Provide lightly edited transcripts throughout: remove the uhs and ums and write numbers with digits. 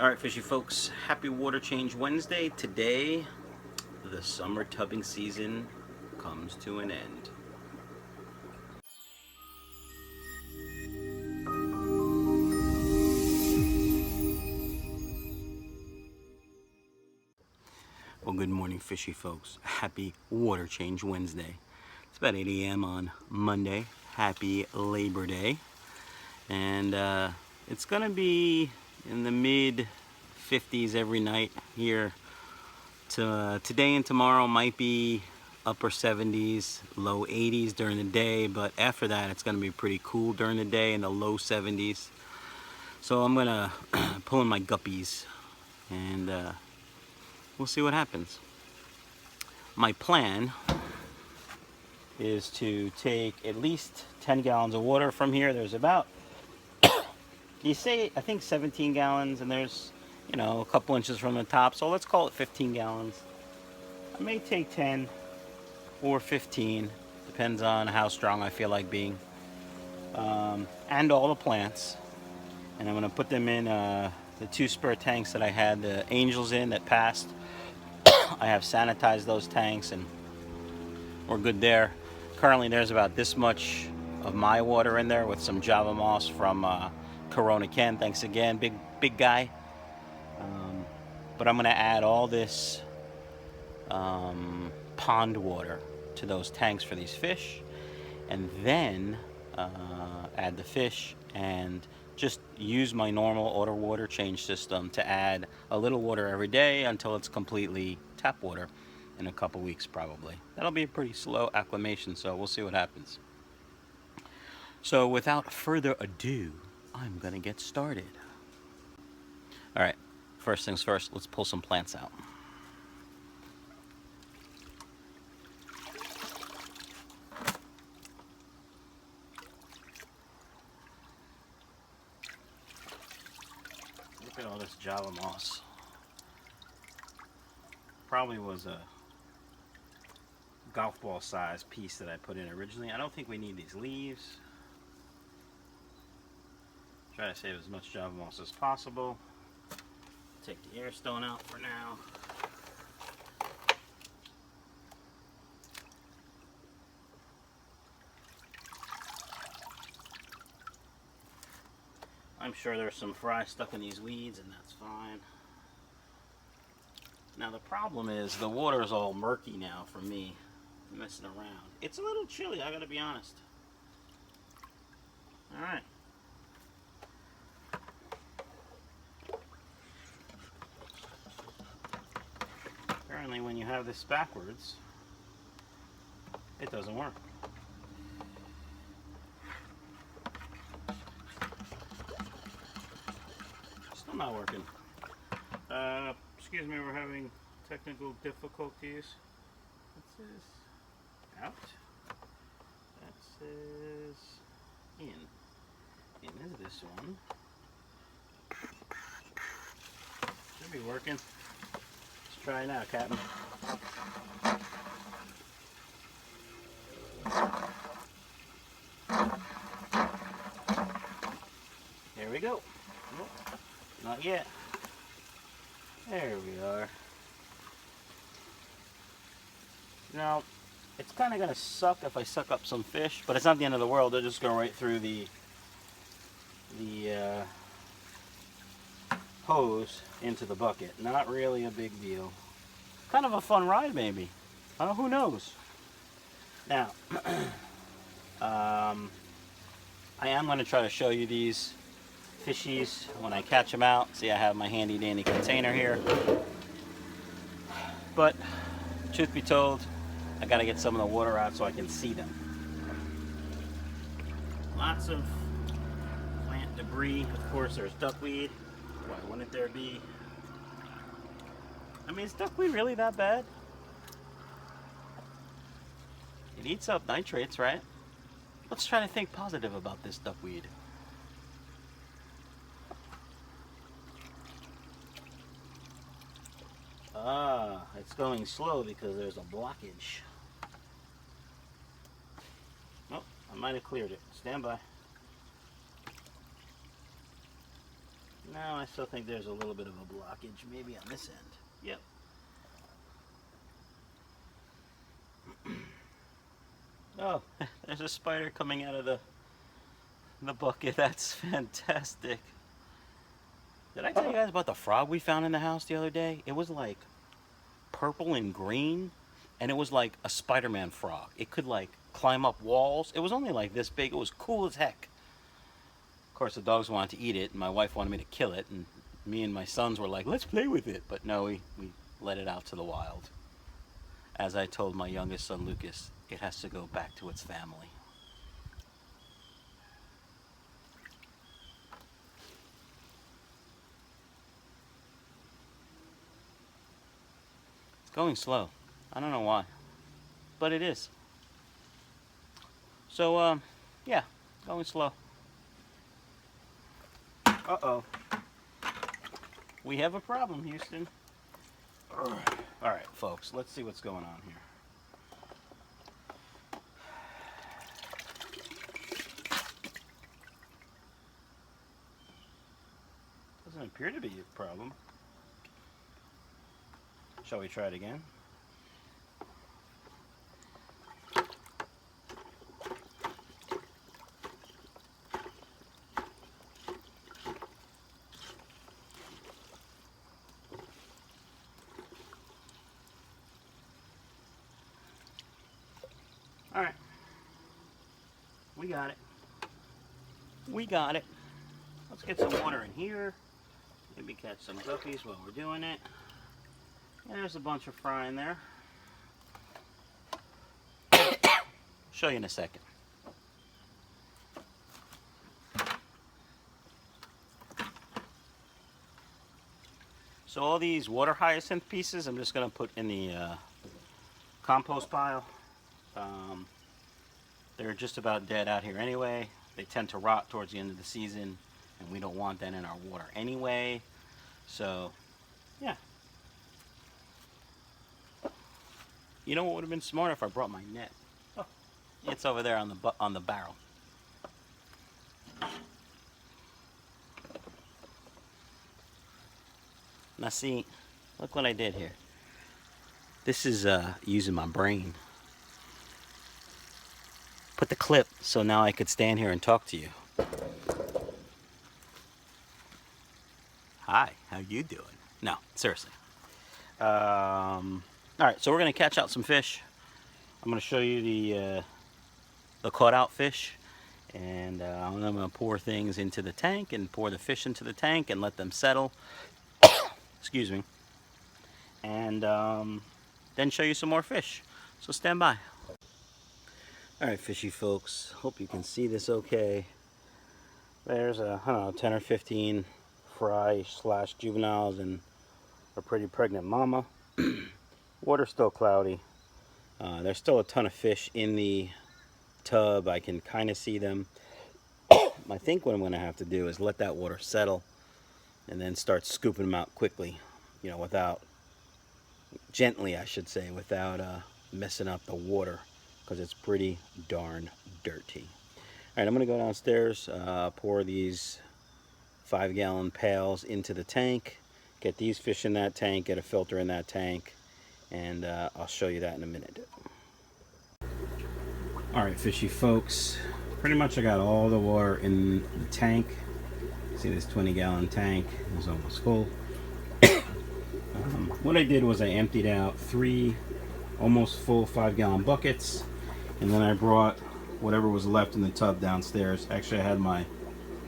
Alright, fishy folks, happy Water Change Wednesday. Today, the summer tubbing season comes to an end. Well, good morning, fishy folks. Happy Water Change Wednesday. It's about 8 a.m. on Monday. Happy Labor Day. And it's going to be in the mid 50s every night here. Today and tomorrow might be upper 70s, low 80s during the day, but after that it's going to be pretty cool during the day in the low 70s. So I'm going to pull in my guppies and we'll see what happens. My plan is to take at least 10 gallons of water from here. There's about, you say, I think 17 gallons, and there's, a couple inches from the top, so let's call it 15 gallons. I may take 10 or 15, depends on how strong I feel like being, and all the plants. And I'm going to put them in the 2 spare tanks that I had the angels in that passed. I have sanitized those tanks and we're good there. Currently there's about this much of my water in there with some Java moss from Corona Ken. Thanks again, big guy. But I'm going to add all this pond water to those tanks for these fish, and then add the fish and just use my normal auto water change system to add a little water every day until it's completely tap water in a couple weeks probably. That'll be a pretty slow acclimation, so we'll see what happens. So without further ado, I'm gonna get started. All right, first things first, let's pull some plants out. Look at all this Java moss. Probably was a golf ball size piece that I put in originally. I don't think we need these leaves. Try to save as much Java moss as possible. Take the air stone out for now. I'm sure there's some fry stuck in these weeds, and that's fine. Now the problem is the water is all murky now for me messing around. It's a little chilly, I gotta be honest. Alright. Apparently when you have this backwards, it doesn't work. Still not working. Excuse me, we're having technical difficulties. That says out. That says in. In is this one. Should be working. Let's try it out, Captain. Here we go. Nope, not yet. There we are. Now, it's kind of going to suck if I suck up some fish, but it's not the end of the world. They'll just go right through the hose into the bucket. Not really a big deal. Kind of a fun ride, maybe. Who knows? Now, I am going to try to show you these fishies when I catch them out. See, I have my handy dandy container here. But, truth be told, I gotta get some of the water out so I can see them. Lots of plant debris. Of course, there's duckweed. Why wouldn't there be? I mean, is duckweed really that bad? It eats up nitrates, right? Let's try to think positive about this duckweed. It's going slow because there's a blockage. Oh, I might have cleared it. Stand by. No, I still think there's a little bit of a blockage, maybe on this end. Yep. Oh, there's a spider coming out of the bucket. That's fantastic. Did I tell you guys about the frog we found in the house the other day? It was like purple and green, and it was like a Spider-Man frog. It could like climb up walls. It was only like this big. It was cool as heck. Of course, the dogs wanted to eat it, and my wife wanted me to kill it, and me and my sons were like, let's play with it. But no, we let it out to the wild. As I told my youngest son, Lucas, it has to go back to its family. It's going slow. I don't know why, but it is. So, yeah, going slow. Uh-oh. We have a problem, Houston. All right, folks, let's see what's going on here. Doesn't appear to be a problem. Shall we try it again? All right, we got it. We got it. Let's get some water in here. Maybe catch some guppies while we're doing it. Yeah, there's a bunch of fry in there. Show you in a second. So all these water hyacinth pieces, I'm just going to put in the compost pile. They're just about dead out here anyway. They tend to rot towards the end of the season, and we don't want that in our water anyway. So, yeah. You know what would have been smarter if I brought my net? Oh, it's over there on the barrel. Now see, look what I did here. This is using my brain. Put the clip so now I could stand here and talk to you. Hi, how you doing? No, seriously. All right, so we're gonna catch out some fish. I'm gonna show you the caught out fish, and I'm gonna pour things into the tank and pour the fish into the tank and let them settle. Excuse me. And then show you some more fish. So stand by. All right, fishy folks. Hope you can see this okay. There's I don't know, 10 or 15 fry / juveniles and a pretty pregnant mama. Water's still cloudy. There's still a ton of fish in the tub. I can kind of see them. I think what I'm going to have to do is let that water settle and then start scooping them out quickly, you know, gently I should say, without messing up the water, because it's pretty darn dirty. All right, I'm going to go downstairs, pour these 5-gallon pails into the tank, get these fish in that tank, get a filter in that tank, and I'll show you that in a minute. All right, fishy folks, pretty much I got all the water in the tank. See this 20-gallon tank is almost full. What I did was I emptied out 3 almost full 5-gallon buckets, and then I brought whatever was left in the tub downstairs. Actually, I had my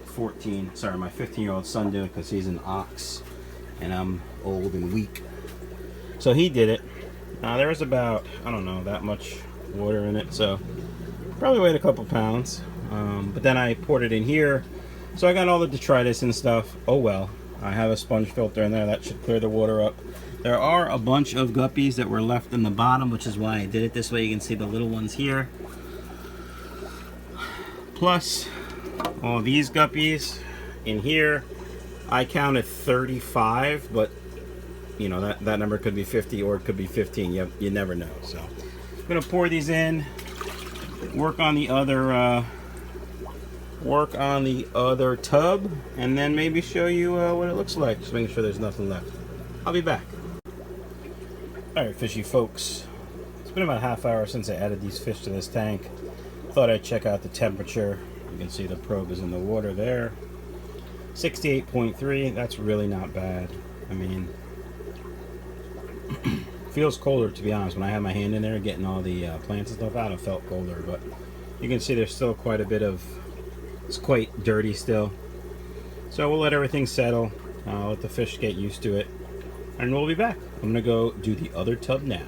15-year-old son do it because he's an ox and I'm old and weak. So he did it. There was about, I don't know, that much water in it, so probably weighed a couple pounds. But then I poured it in here, so I got all the detritus and stuff. Oh well, I have a sponge filter in there that should clear the water up. There are a bunch of guppies that were left in the bottom, which is why I did it this way. You can see the little ones here. Plus all these guppies in here. I counted 35, but you know, that number could be 50 or it could be 15. You never know. So I'm gonna pour these in, work on the other work on the other tub, and then maybe show you what it looks like. Just making sure there's nothing left. I'll be back. Alright, fishy folks. It's been about a half hour since I added these fish to this tank. Thought I'd check out the temperature. You can see the probe is in the water there. 68.3, that's really not bad. I mean, feels colder, to be honest. When I had my hand in there getting all the plants and stuff out, it felt colder, but you can see there's still quite a bit of, it's quite dirty still. So we'll let everything settle, let the fish get used to it, and we'll be back. I'm gonna go do the other tub now.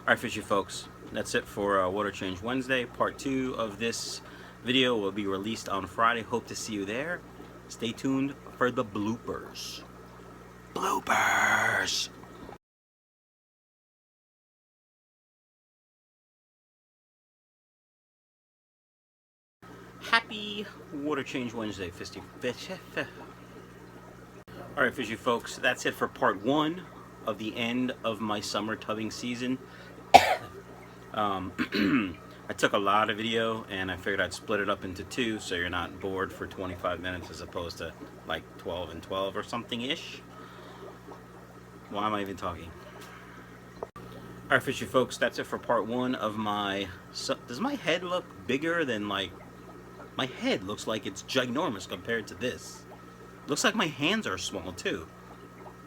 Alright, fishy folks, that's it for Water Change Wednesday. Part 2 of this video will be released on Friday. Hope to see you there. Stay tuned for the bloopers. Bloopers! Happy Water Change Wednesday, fishy fish. Alright, fishy folks, that's it for part 1 of the end of my summer tubbing season. I took a lot of video and I figured I'd split it up into 2 so you're not bored for 25 minutes as opposed to like 12 and 12 or something ish. Why am I even talking? Alright, fishy folks, that's it for part 1 of my... So, does my head look bigger than like... My head looks like it's ginormous compared to this. Looks like my hands are small too.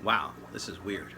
Wow, this is weird.